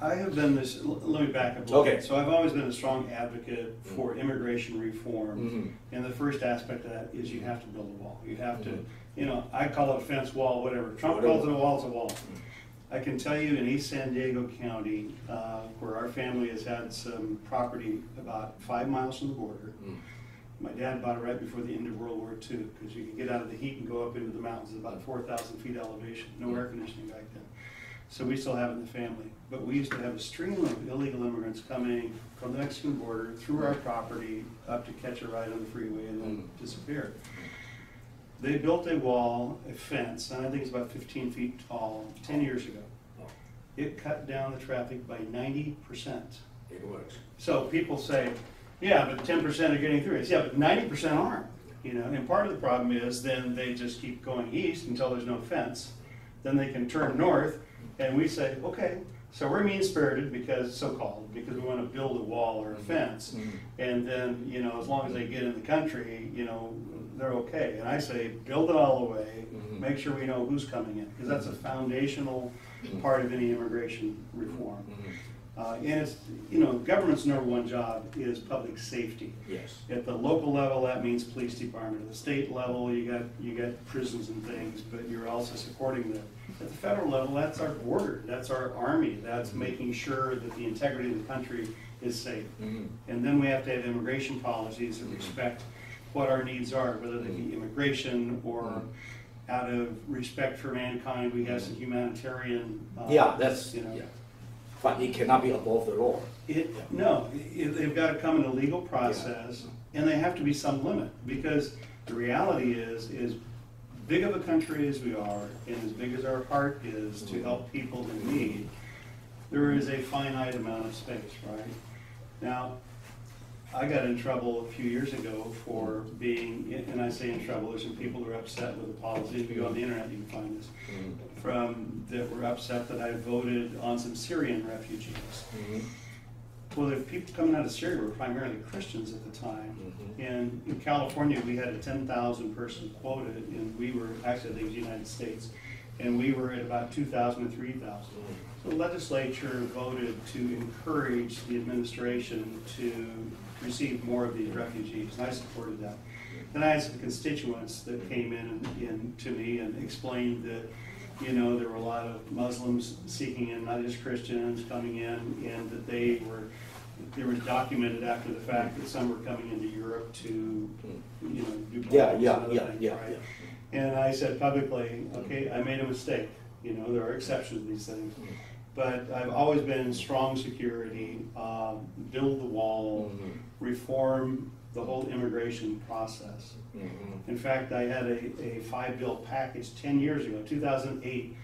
I have been this, let me back up a little bit. So I've always been a strong advocate for immigration reform. And the first aspect of that is you have to build a wall. You have to, you know, I call it a fence, wall, whatever. Trump calls it a wall, it's a wall. I can tell you in East San Diego County, where our family has had some property about 5 miles from the border. My dad bought it right before the end of World War II, because you could get out of the heat and go up into the mountains at about 4,000 feet elevation. No air conditioning back then. So we still have it in the family. But we used to have a stream of illegal immigrants coming from the Mexican border through our property up to catch a ride on the freeway and then disappear. They built a wall, a fence, and I think it's about 15 feet tall, 10 years ago. It cut down the traffic by 90%. It works. So people say, yeah, but 10% are getting through. It's, yeah, but 90% aren't. You know, and part of the problem is then they just keep going east until there's no fence. Then they can turn north, and we say, okay, so we're mean-spirited because, so-called, because we want to build a wall or a fence. And then, you know, as long as they get in the country, you know, they're okay. And I say, build it all the way, make sure we know who's coming in, because that's a foundational part of any immigration reform. And it's, you know, government's #1 job is public safety. Yes. At the local level, that means police department. At the state level, you got prisons and things, but you're also supporting them. At the federal level, that's our border, that's our army, that's making sure that the integrity of the country is safe. And then we have to have immigration policies that respect what our needs are, whether they be immigration or out of respect for mankind, we have some humanitarian. That's, you know. But it cannot be above the law. No, they've got to come in a legal process, and they have to be some limit, because the reality is big of a country as we are, and as big as our heart is to help people in need, there is a finite amount of space, right? Now, I got in trouble a few years ago for being, and I say in trouble, there's some people who are upset with the policy. If you go on the internet, you can find this. That were upset that I voted on some Syrian refugees. Well, the people coming out of Syria were primarily Christians at the time. And in California, we had a 10,000 person quota, and we were, actually I think it was the United States, and we were at about 2,000 to 3,000. So the legislature voted to encourage the administration to receive more of these refugees, and I supported that. Then I had some constituents that came in to me and explained that, you know, there were a lot of Muslims seeking in, not just Christians coming in, and that they were documented after the fact that some were coming into Europe to, you know, do things, right? And I said publicly, okay, I made a mistake. You know, there are exceptions to these things. But I've always been strong security, build the wall, reform the whole immigration process. In fact, I had a 5-bill package 10 years ago, 2008,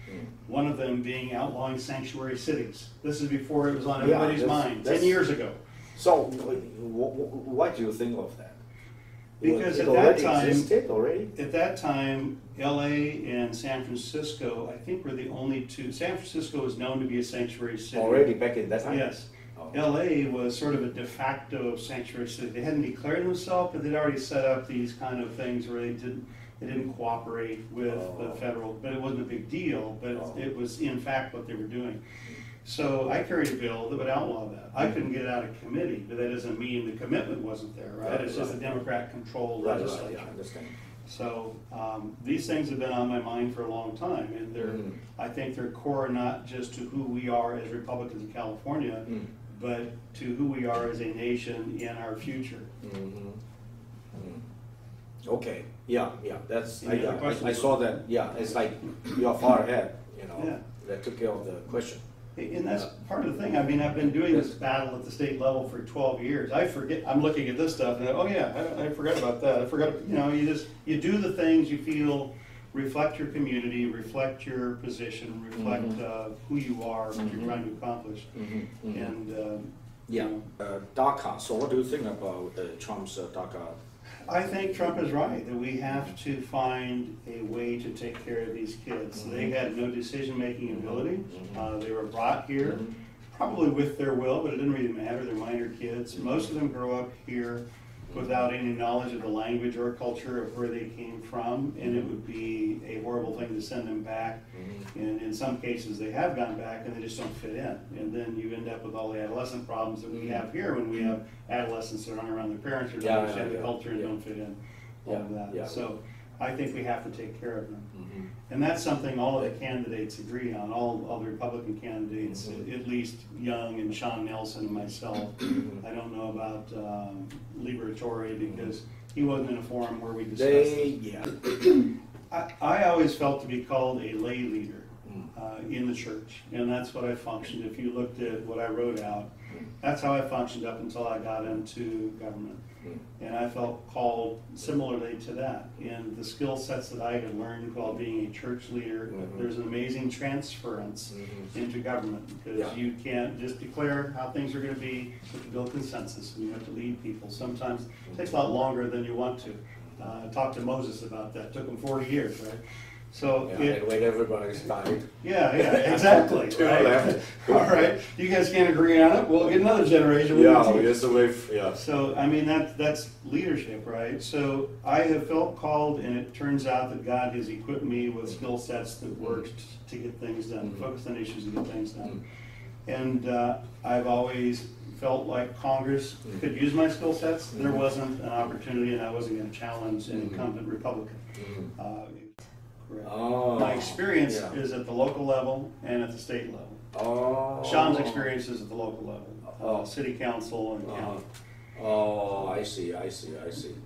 one of them being outlawing sanctuary cities. This is before it was on everybody's mind, 10 years ago. So, what do you think of that? Because at that time, LA and San Francisco, I think, were the only two. San Francisco is known to be a sanctuary city. Already back in that time? Yes. LA was sort of a de facto sanctuary city. They hadn't declared themselves, but they'd already set up these kind of things where they didn't cooperate with the federal, but it wasn't a big deal, but it was in fact what they were doing. So I carried a bill that would outlaw that. I couldn't get it out of committee, but that doesn't mean the commitment wasn't there, right? It's just a Democrat-controlled legislature. I understand. So these things have been on my mind for a long time, and I think they're core not just to who we are as Republicans in California, but to who we are as a nation in our future. Okay, that's, I saw that, it's like you are far ahead, you know, that took care of the question. And that's part of the thing. I mean, I've been doing this battle at the state level for 12 years. I forget, I'm looking at this stuff and oh yeah, I forgot about that. I forgot, you know, you do the things you feel reflect your community, reflect your position, reflect who you are, what you're trying to accomplish. And DACA. So what do you think about Trump's DACA? I think Trump is right, that we have to find a way to take care of these kids. They had no decision-making ability. They were brought here, probably with their will, but it didn't really matter. They're minor kids. Most of them grow up here. without any knowledge of the language or culture of where they came from, and it would be a horrible thing to send them back. And in some cases, they have gone back and they just don't fit in. And then you end up with all the adolescent problems that we have here when we have adolescents that run around their parents who don't understand the culture and don't fit in. All of that. So I think we have to take care of them. And that's something all of the candidates agree on, all the Republican candidates, at least Young and Sean Nelson and myself. I don't know about Liberatore because he wasn't in a forum where we discussed it. I always felt to be called a lay leader in the church, and that's what I functioned. If you looked at what I wrote out, that's how I functioned up until I got into government. And I felt called similarly to that. And the skill sets that I had learned while being a church leader, there's an amazing transference into government because you can't just declare how things are going to be. You have to build consensus and you have to lead people. Sometimes it takes a lot longer than you want to. Talk to Moses about that. It took him 40 years, right? So and when everybody's died. Yeah, exactly. Right? All right, you guys can't agree on it. We'll get another generation. Just the way. So I mean that's leadership, right? So I have felt called, and it turns out that God has equipped me with skill sets that worked to get things done, focus on issues and get things done. And I've always felt like Congress could use my skill sets. There wasn't an opportunity, and I wasn't going to challenge an incumbent Republican. My experience is at the local level and at the state level. Sean's experience is at the local level, city council and county. I see.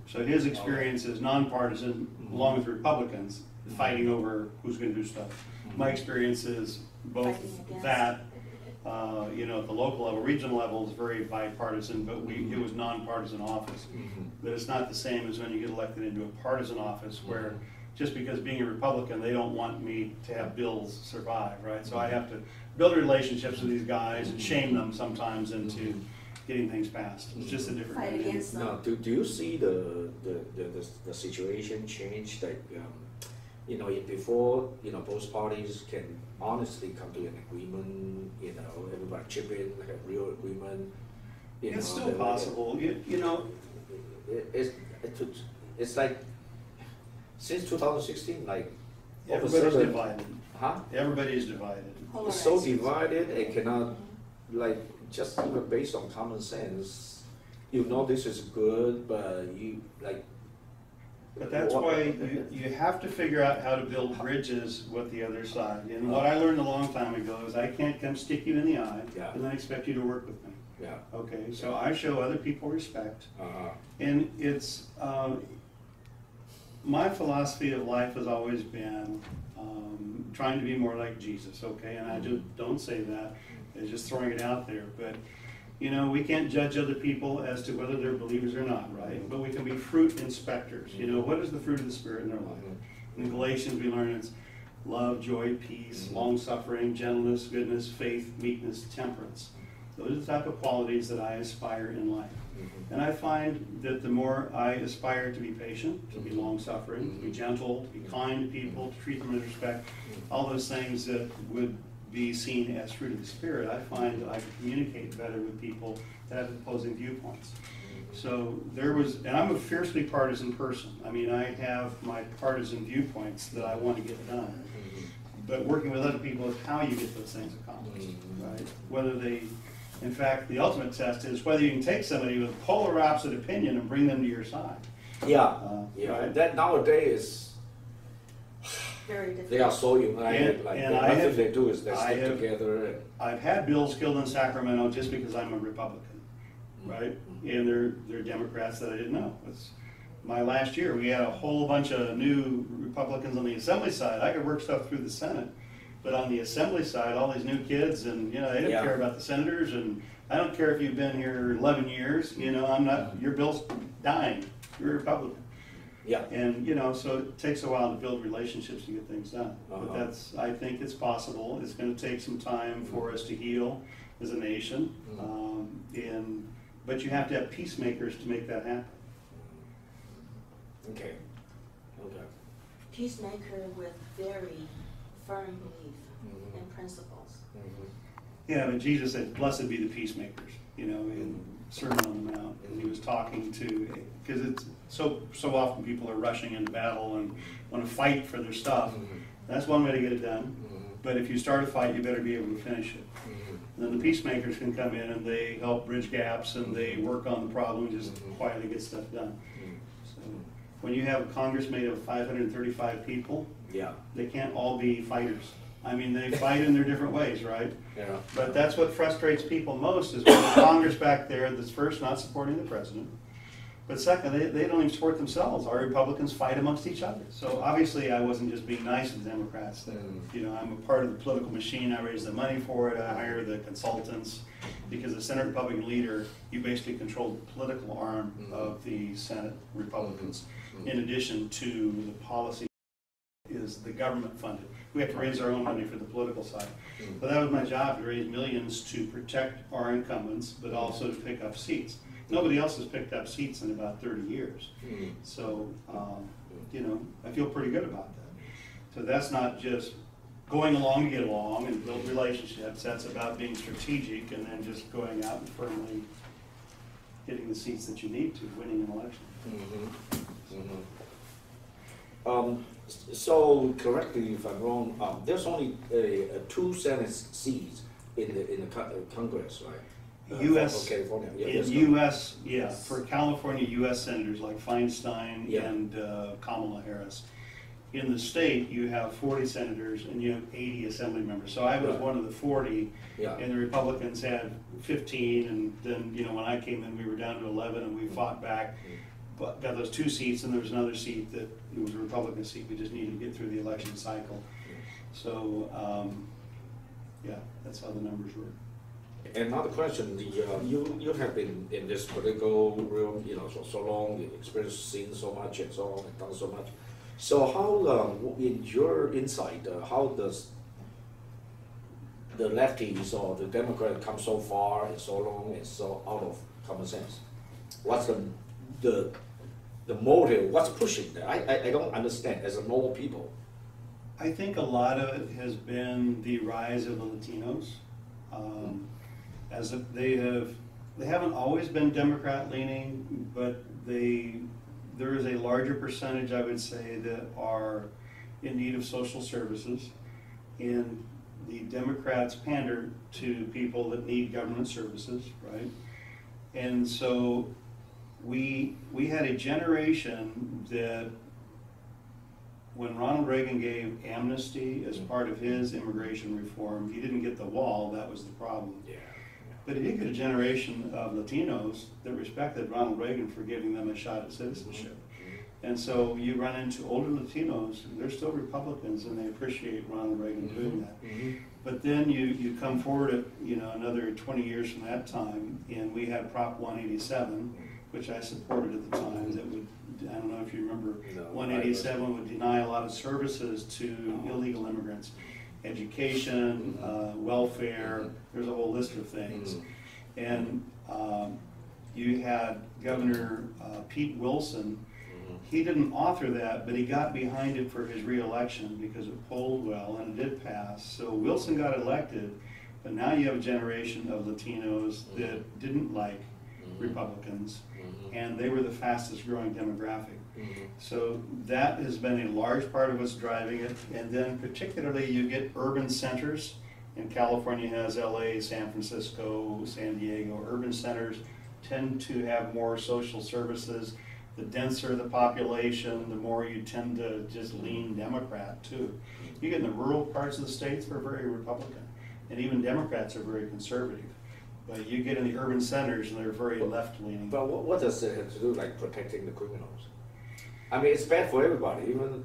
So his experience is nonpartisan, along with Republicans, fighting over who's going to do stuff. My experience is both that, at the local level, regional level is very bipartisan, but it was nonpartisan office. But it's not the same as when you get elected into a partisan office where just because being a Republican, they don't want me to have bills survive, right? So I have to build relationships with these guys and shame them sometimes into getting things passed. It's just a different dynamic. Now, do you see the situation change that, before, both parties can honestly come to an agreement, everybody chip in, like a real agreement? It's still possible, It's like, since 2016, like everybody's divided. Huh? Everybody's divided. It's so divided, it cannot, like, just even based on common sense, this is good, but But that's why you have to figure out how to build bridges with the other side. And what I learned a long time ago is I can't come stick you in the eye and then expect you to work with me. Okay, so I show other people respect. And it's, my philosophy of life has always been trying to be more like Jesus, okay? And I just don't say that, it's just throwing it out there. But, we can't judge other people as to whether they're believers or not, right? But we can be fruit inspectors. What is the fruit of the Spirit in their life? In Galatians, we learn it's love, joy, peace, long-suffering, gentleness, goodness, faith, meekness, temperance. Those are the type of qualities that I aspire in life. And I find that the more I aspire to be patient, to be long-suffering, to be gentle, to be kind to people, to treat them with respect, all those things that would be seen as fruit of the Spirit, I find that I can communicate better with people that have opposing viewpoints. So and I'm a fiercely partisan person. I mean, I have my partisan viewpoints that I want to get done. But working with other people is how you get those things accomplished, right? In fact, the ultimate test is whether you can take somebody with a polar opposite opinion and bring them to your side. Right? That nowadays very difficult. They are so united. Nothing they do is they stick together. I've had bills killed in Sacramento just because I'm a Republican, right? And they're Democrats that I didn't know. My last year, we had a whole bunch of new Republicans on the Assembly side. I could work stuff through the Senate. But on the Assembly side, all these new kids, and they don't care about the senators, and I don't care if you've been here 11 years, I'm not, your bill's dying, you're a Republican. And, so it takes a while to build relationships to get things done. But I think it's possible. It's going to take some time for us to heal as a nation. But you have to have peacemakers to make that happen. Okay. Peacemaker with very firm belief and principles. Yeah, but Jesus said, blessed be the peacemakers, and Sermon on the Mount, and he was talking to, because it's so often people are rushing into battle and want to fight for their stuff. That's one way to get it done. But if you start a fight, you better be able to finish it. Then the peacemakers can come in and they help bridge gaps and they work on the problem and just quietly get stuff done. So when you have a Congress made of 535 people, they can't all be fighters. I mean, they fight in their different ways, right? Yeah. But that's what frustrates people most is when the Congress back there that's first not supporting the president, but second, they don't even support themselves. Our Republicans fight amongst each other. So obviously I wasn't just being nice to the Democrats. You know, I'm a part of the political machine. I raise the money for it. I hire the consultants. Because as Senate Republican leader, you basically control the political arm of the Senate Republicans. In addition to the policy is the government funded. We have to raise our own money for the political side. But that was my job, to raise millions to protect our incumbents, but also to pick up seats. Nobody else has picked up seats in about 30 years. So, you know, I feel pretty good about that. So that's not just going along to get along and build relationships. That's about being strategic and then just going out and firmly getting the seats that you need to, winning an election. So correct me if I'm wrong. There's only 2 Senate seats in the Congress, right? U.S. For California. In U.S. Yeah, for California, U.S. senators like Feinstein and Kamala Harris. In the state, you have 40 senators and you have 80 assembly members. So I was one of the 40, and the Republicans had 15. And then, you know, when I came in, we were down to 11, and we fought back. But got those 2 seats, and there was another seat that it was a Republican seat. We just needed to get through the election cycle. So, yeah, that's how the numbers work. Another question: you have been in this political realm, you know, so long, you experienced, seen so much, and so on, and done so much. So, how, in your insight, how does the lefties or the Democrats come so far and so long and so out of common sense? What's the motive? What's pushing that? I don't understand as a normal people. I think a lot of it has been the rise of the Latinos. They haven't always been Democrat leaning, but there is a larger percentage, I would say, that are in need of social services, and the Democrats pander to people that need government services, right? And so we had a generation that when Ronald Reagan gave amnesty as part of his immigration reform, he didn't get the wall. That was the problem. But he did get a generation of Latinos that respected Ronald Reagan for giving them a shot at citizenship. And so you run into older Latinos, they're still Republicans, and they appreciate Ronald Reagan doing that. But then you come forward at, you know, another 20 years from that time, and we had Prop 187, which I supported at the time, that would, I don't know if you remember, 187 would deny a lot of services to illegal immigrants. Education, welfare, there's a whole list of things. And you had Governor Pete Wilson. He didn't author that, but he got behind it for his re-election because it polled well and it did pass. So Wilson got elected, but now you have a generation of Latinos that didn't like Republicans, and they were the fastest growing demographic. So that has been a large part of what's driving it. And then particularly you get urban centers, and California has LA, San Francisco, San Diego. Urban centers tend to have more social services. The denser the population, the more you tend to just lean Democrat too. You get in the rural parts of the states, we're very Republican, and even Democrats are very conservative. But you get in the urban centers and they're very left-leaning. But what does it have to do, like protecting the criminals? I mean, it's bad for everybody, even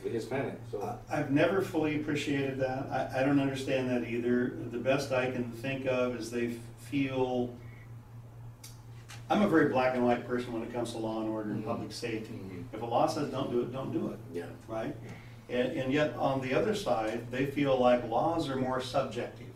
the Hispanic. So I've never fully appreciated that. I don't understand that either. The best I can think of is they feel. I'm a very black and white person when it comes to law and order and public safety. If a law says don't do it, don't do it. Yeah. Right? And yet on the other side, they feel like laws are more subjective.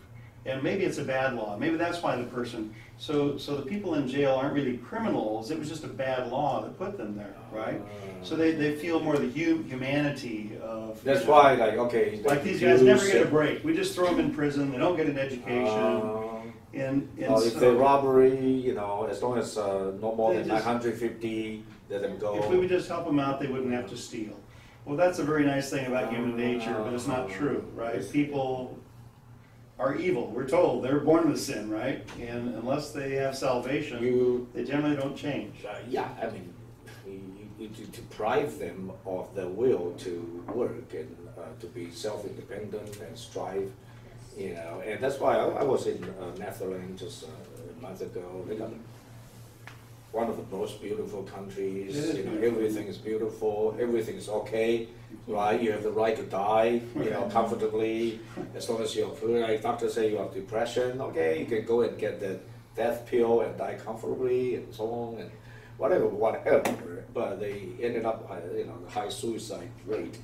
And maybe it's a bad law. Maybe that's why the person. So the people in jail aren't really criminals. It was just a bad law that put them there, right? So they feel more the humanity of. That's why, like, okay. Like these guys never get a break. We just throw them in prison. They don't get an education. And if they're robbery, as long as no more than 950, let them go. If we would just help them out, they wouldn't have to steal. Well, that's a very nice thing about human nature, but it's not true, right? People are evil. We're told they're born with sin, right? And unless they have salvation, they generally don't change. Yeah, I mean, you deprive them of the will to work and to be self-independent and strive. And that's why I was in Netherlands just a month ago. They got one of the most beautiful countries. Everything is beautiful. Everything is okay, right? You have the right to die, comfortably, as long as you're poor. Like doctors say you have depression, okay, you can go and get the death pill and die comfortably and so on and whatever. But they ended up, the high suicide rate.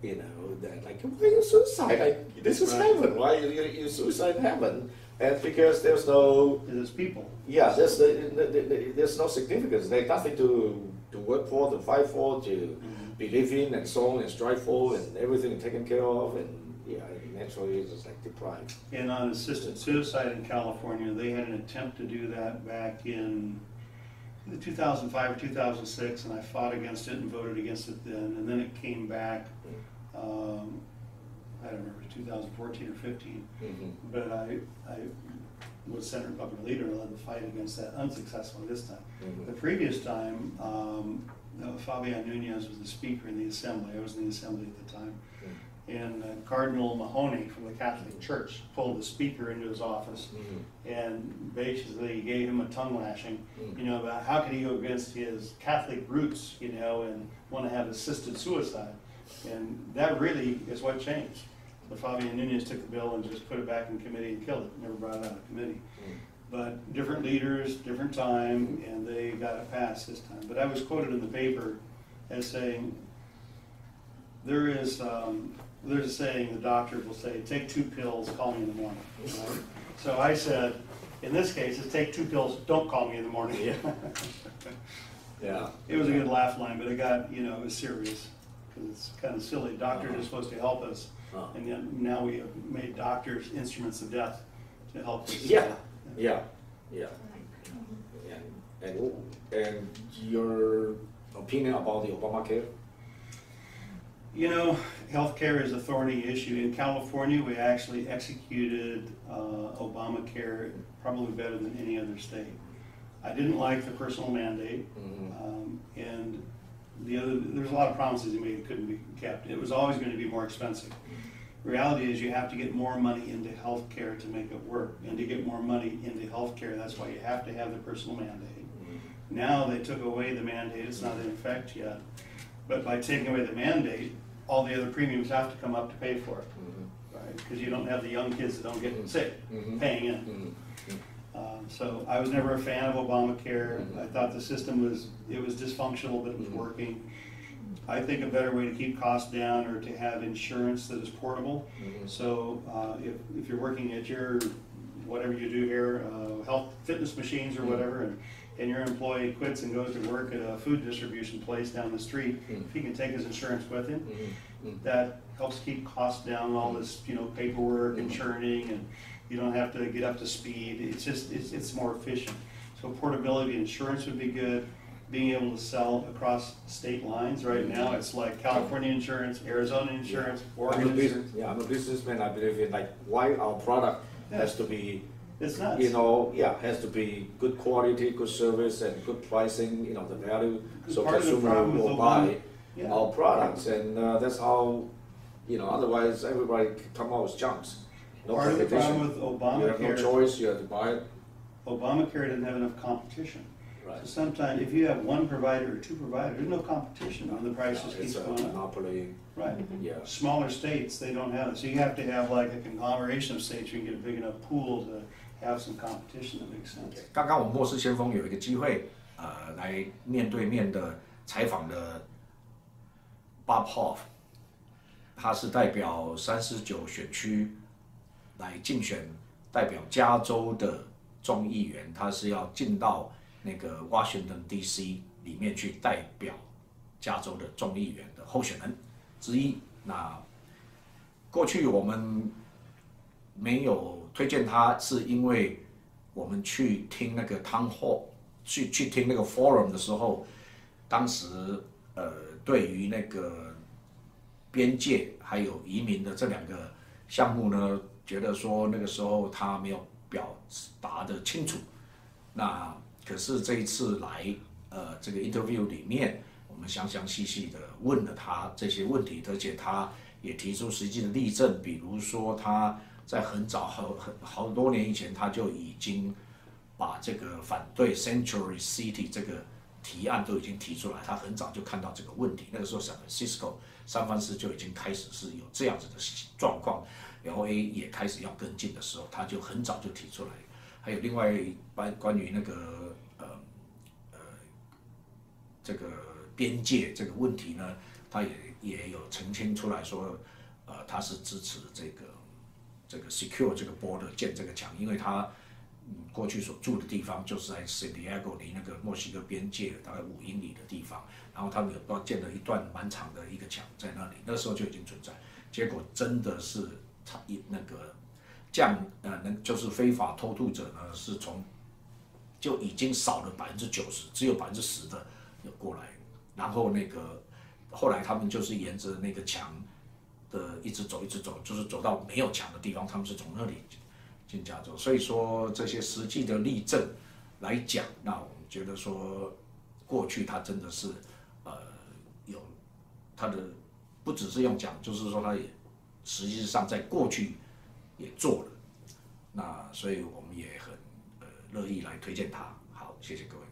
That like, why you suicide? Like, this is heaven. Why you suicide in heaven? And because there's no. There's people. Yeah, there's no significance. There's nothing to work for, to fight for, to believe in, and so on, and strive for, and everything taken care of, and naturally it's just like deprived. And on assisted suicide in California, they had an attempt to do that back in 2005 or 2006, and I fought against it and voted against it then, and then it came back. I don't remember, 2014 or 15, but I was Senate Republican leader and led the fight against that unsuccessfully this time. The previous time, Fabian Nunez was the speaker in the assembly. I was in the assembly at the time. And Cardinal Mahoney from the Catholic Church pulled the speaker into his office and basically gave him a tongue lashing, about how could he go against his Catholic roots, and want to have assisted suicide. And that really is what changed. So Fabian Nunez took the bill and just put it back in committee and killed it, never brought it out of committee. But different leaders, different time, and they got it passed this time. But I was quoted in the paper as saying, there's a saying the doctor will say, take 2 pills, call me in the morning. Right? So I said, in this case, it's take 2 pills, don't call me in the morning. Yeah. It was a good laugh line, but it got, it was serious. Because it's kind of silly. Doctors are supposed to help us, and yet now we have made doctors instruments of death to help us. Yeah. And your opinion about the Obamacare? Healthcare is a thorny issue. In California, we actually executed Obamacare probably better than any other state. I didn't like the personal mandate, and there's a lot of promises he made that couldn't be kept. It was always going to be more expensive. The reality is you have to get more money into healthcare to make it work, and to get more money into healthcare, that's why you have to have the personal mandate. Now they took away the mandate. It's not in effect yet. But by taking away the mandate, all the other premiums have to come up to pay for it, right? Because you don't have the young kids that don't get sick paying in. So I was never a fan of Obamacare. I thought the system was dysfunctional, but it was working. I think a better way to keep costs down or to have insurance that is portable. So if you're working at your, whatever you do here, health fitness machines or whatever, and your employee quits and goes to work at a food distribution place down the street, if he can take his insurance with him, that helps keep costs down, all this paperwork and churning, and you don't have to get up to speed. It's just, it's more efficient. So portability insurance would be good. Being able to sell across state lines right now, it's like California insurance, Arizona insurance, Oregon insurance. Yeah, I'm a businessman. I believe in why our product has to be, it's nuts. has to be good quality, good service, and good pricing. The value, so Part of the consumer problem with will buy Yeah. our products, and that's how. Otherwise everybody come out with junks. No Part of the competition. problem with Obamacare, You have no choice. You have to buy it. Obamacare didn't have enough competition. Right. So sometimes if you have one provider or two providers, there's no competition and the prices It's keep a going up. monopoly. Right. Yeah. Smaller states, they don't have it. So you have to have like a conglomeration of states where you can get a big enough pool to have some competition that makes sense. 刚刚我们末世先锋有一个机会，来面对面的采访的 Bob Huff， 他是代表39选区来竞选代表加州的众议员，他是要进到那个 Washington D.C. 里面去代表加州的众议员的候选人之一。那过去我们没有推荐他，是因为我们去听那个 town hall， 去听那个 forum 的时候，当时对于那个边界还有移民的这2个项目呢，觉得说那个时候他没有表达得清楚。那可是这一次来这个 interview 里面，我们详详细细的问了他这些问题，而且他也提出实际的例证，比如说他在很早好多年以前，他就已经把这个反对 Sanctuary City 这个提案都已经提出来，他很早就看到这个问题。那个时候三藩市就已经开始是有这样子的状况 ，LA 也开始要跟进的时候，他就很早就提出来。还有另外关于那个这个边界这个问题呢，他也有澄清出来说，他是支持这个 secure 这个 border 建这个墙，因为他过去所住的地方就是在 San Diego 离那个墨西哥边界大概5英里的地方，然后他们有建了一段蛮长的一个墙在那里，那时候就已经存在，结果真的是那个就是非法偷渡者呢是就已经少了90%，只有10%的有过来，然后后来他们就是沿着那个墙的一直走，就是走到没有墙的地方，他们是从那里进加州。所以说这些实际的例证来讲，那我们觉得说过去他真的是有他的不只是用讲，就是说他也实际上在过去也做了，那所以我们也很乐意来推荐他。好，谢谢各位。